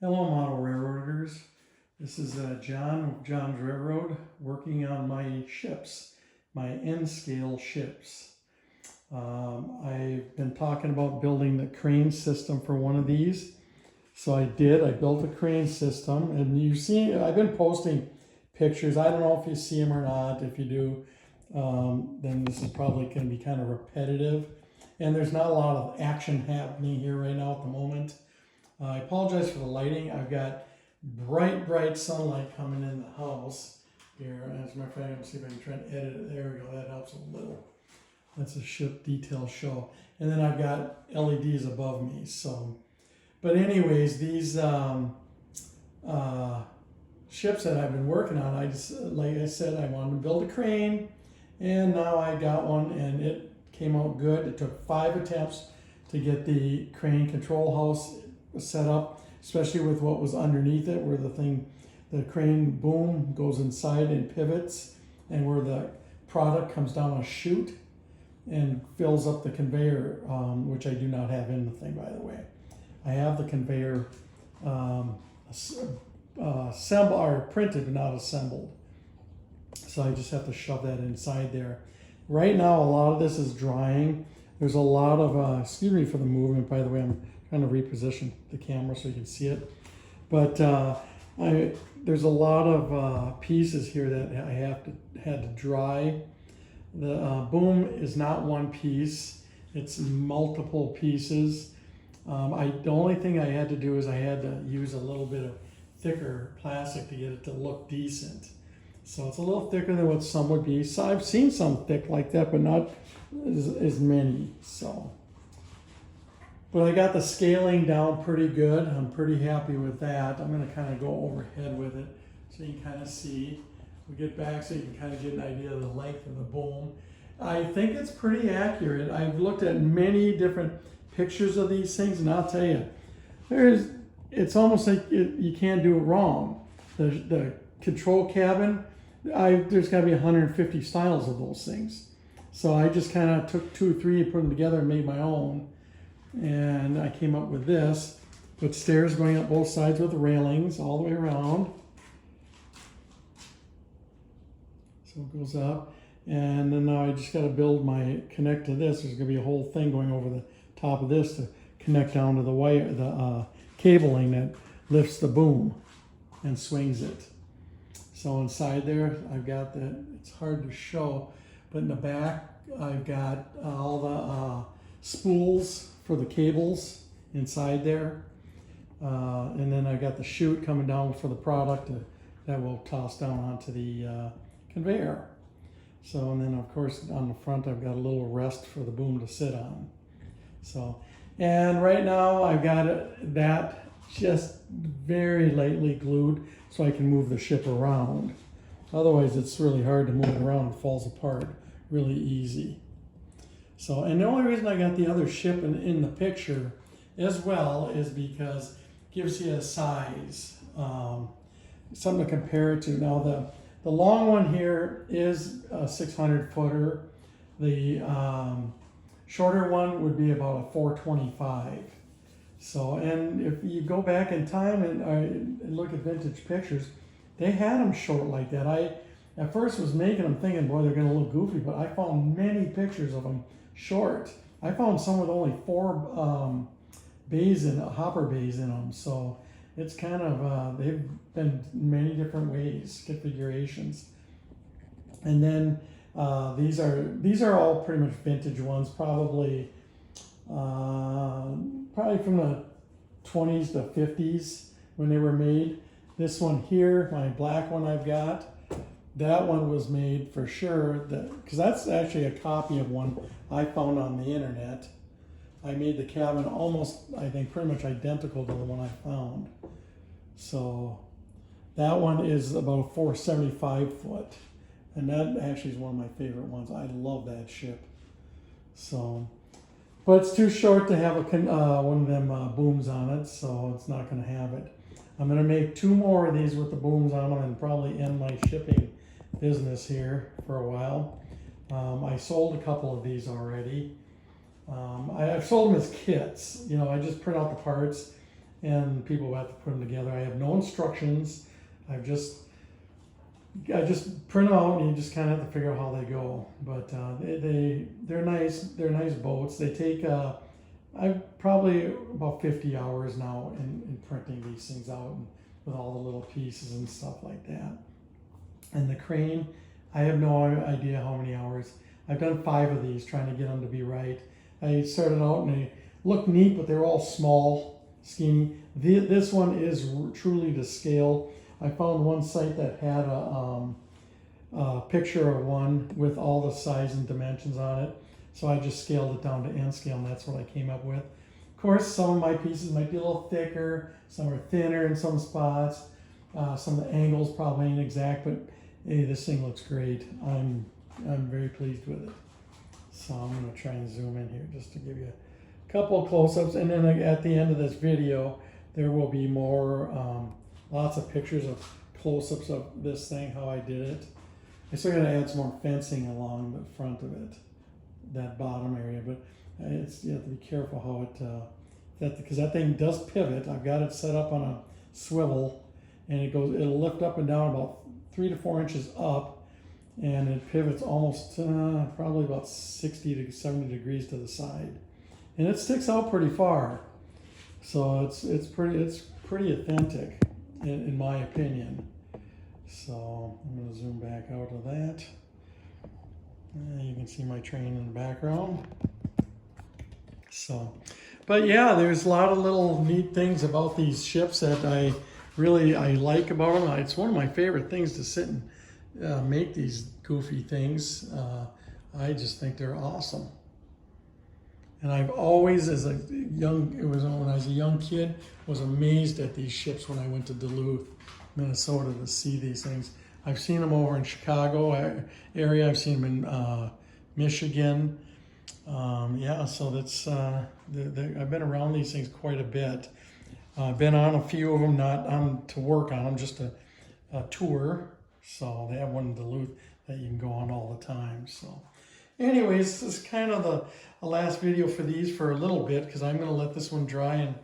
Hello, model railroaders. This is John of John's Railroad working on my ships, my N-scale ships. I've been talking about building the crane system for one of these. So I built a crane system, and you see, I've been posting pictures. I don't know if you see them or not. If you do, then this is probably going to be kind of repetitive. And there's not a lot of action happening here right now at the moment. I apologize for the lighting. I've got bright sunlight coming in the house here. As a matter of fact, I'm gonna see if I can try and edit it. There we go. That helps a little. That's a ship detail show. And then I've got LEDs above me. So, but anyways, these ships that I've been working on, I just, like I said, I wanted to build a crane, and now I got one, and it came out good. It took 5 attempts to get the crane control house set up, especially with what was underneath it, where the crane boom goes inside and pivots, and where the product comes down a chute and fills up the conveyor, which I do not have in the thing, by the way. I have the conveyor assembled or printed, but not assembled. So I just have to shove that inside there. Right now, a lot of this is drying. There's a lot of, excuse me for the movement, by the way, I'm trying to reposition the camera so you can see it. But there's a lot of pieces here that I had to dry. The boom is not one piece, it's multiple pieces. The only thing I had to do is I had to use a little bit of thicker plastic to get it to look decent. So it's a little thicker than what some would be. So I've seen some thick like that, but not as many. So, but I got the scaling down pretty good. I'm pretty happy with that. I'm going to kind of go overhead with it so you can kind of see. We get back so you can kind of get an idea of the length of the boom. I think it's pretty accurate. I've looked at many different pictures of these things, and I'll tell you, it's almost like you can't do it wrong. The control cabin, there's got to be 150 styles of those things. So I just kind of took 2 or 3 and put them together and made my own. And I came up with this, with stairs going up both sides with railings all the way around. So it goes up. And then now I just got to connect to this. There's going to be a whole thing going over the top of this to connect down to the wire, the cabling that lifts the boom and swings it. So inside there, I've got that. It's hard to show, but in the back, I've got all the spools for the cables inside there. And then I've got the chute coming down for the product that will toss down onto the conveyor. So, and then of course on the front, I've got a little rest for the boom to sit on. So, and right now I've got that just very lightly glued so I can move the ship around. Otherwise it's really hard to move it around. It falls apart really easy. So, and the only reason I got the other ship in the picture as well is because it gives you a size, something to compare it to. Now the long one here is a 600 footer. The shorter one would be about a 425. So, and if you go back in time and look at vintage pictures, they had them short like that. I at first was making them thinking, boy, they're going to look goofy, but I found many pictures of them short. I found some with only 4 hopper bays in them. So it's kind of, they've been many different ways, configurations. And then these are all pretty much vintage ones, probably from the 20s to 50s when they were made. This one here, my black one I've got, that one was made for sure, because that's actually a copy of one I found on the internet. I made the cabin almost, I think, pretty much identical to the one I found. So that one is about a 475 foot. And that actually is one of my favorite ones. I love that ship. So, but it's too short to have one of them booms on it, so it's not going to have it. I'm going to make 2 more of these with the booms on them and probably end my shipping business here for a while. I sold a couple of these already. I've sold them as kits. You know, I just print out the parts and people have to put them together. I have no instructions. I just print them out, and you just kind of have to figure out how they go. But they're nice. They're nice boats. They take I've probably about 50 hours now in printing these things out, and with all the little pieces and stuff like that. And the crane, I have no idea how many hours. I've done 5 of these trying to get them to be right. I started out and they looked neat, but they're all small, skinny. This one is truly to scale. I found one site that had a picture of one with all the size and dimensions on it. So I just scaled it down to N scale, and that's what I came up with. Of course, some of my pieces might be a little thicker, some are thinner in some spots. Some of the angles probably ain't exact, but hey, this thing looks great. I'm very pleased with it. So I'm going to try and zoom in here just to give you a couple of close-ups, and then at the end of this video there will be more lots of pictures of close-ups of this thing, how I did it. I still got to add some more fencing along the front of it, that bottom area, but you have to be careful how it because that thing does pivot. I've got it set up on a swivel, and it'll lift up and down about 3 to 4 inches up, and it pivots almost probably about 60 to 70 degrees to the side, and it sticks out pretty far. So it's pretty authentic in my opinion. So I'm going to zoom back out of that. You can see my train in the background. So, but yeah, there's a lot of little neat things about these ships that I like about them. It's one of my favorite things to sit and make these goofy things. I just think they're awesome. And I've always, when I was a young kid, was amazed at these ships when I went to Duluth, Minnesota, to see these things. I've seen them over in Chicago area. I've seen them in Michigan. Yeah, so that's I've been around these things quite a bit. I've been on a few of them, not on to work on them, just a tour. So they have one in Duluth that you can go on all the time. So anyways, this is kind of the last video for these for a little bit, because I'm going to let this one dry, and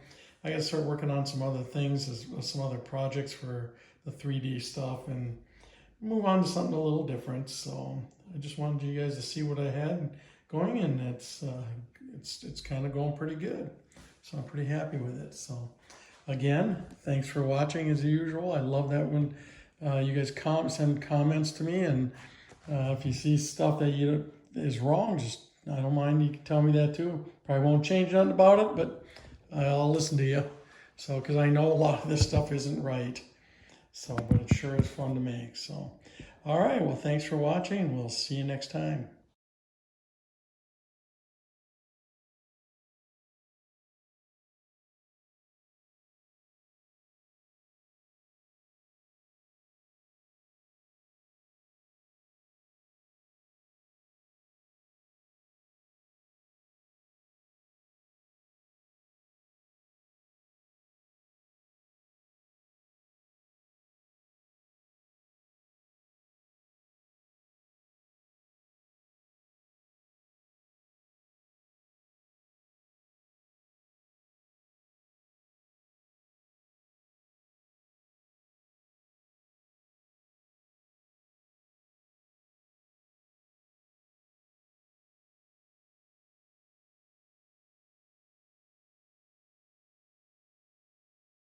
I got to start working on some other things, some other projects for the 3D stuff, and move on to something a little different. So I just wanted you guys to see what I had going, and it's kind of going pretty good. So I'm pretty happy with it. So again, thanks for watching as usual. I love that when you guys send comments to me, and if you see stuff that is wrong, I don't mind, you can tell me that too. Probably won't change nothing about it, but I'll listen to you. So, because I know a lot of this stuff isn't right. So, but it sure is fun to make. So, all right, well, thanks for watching. We'll see you next time.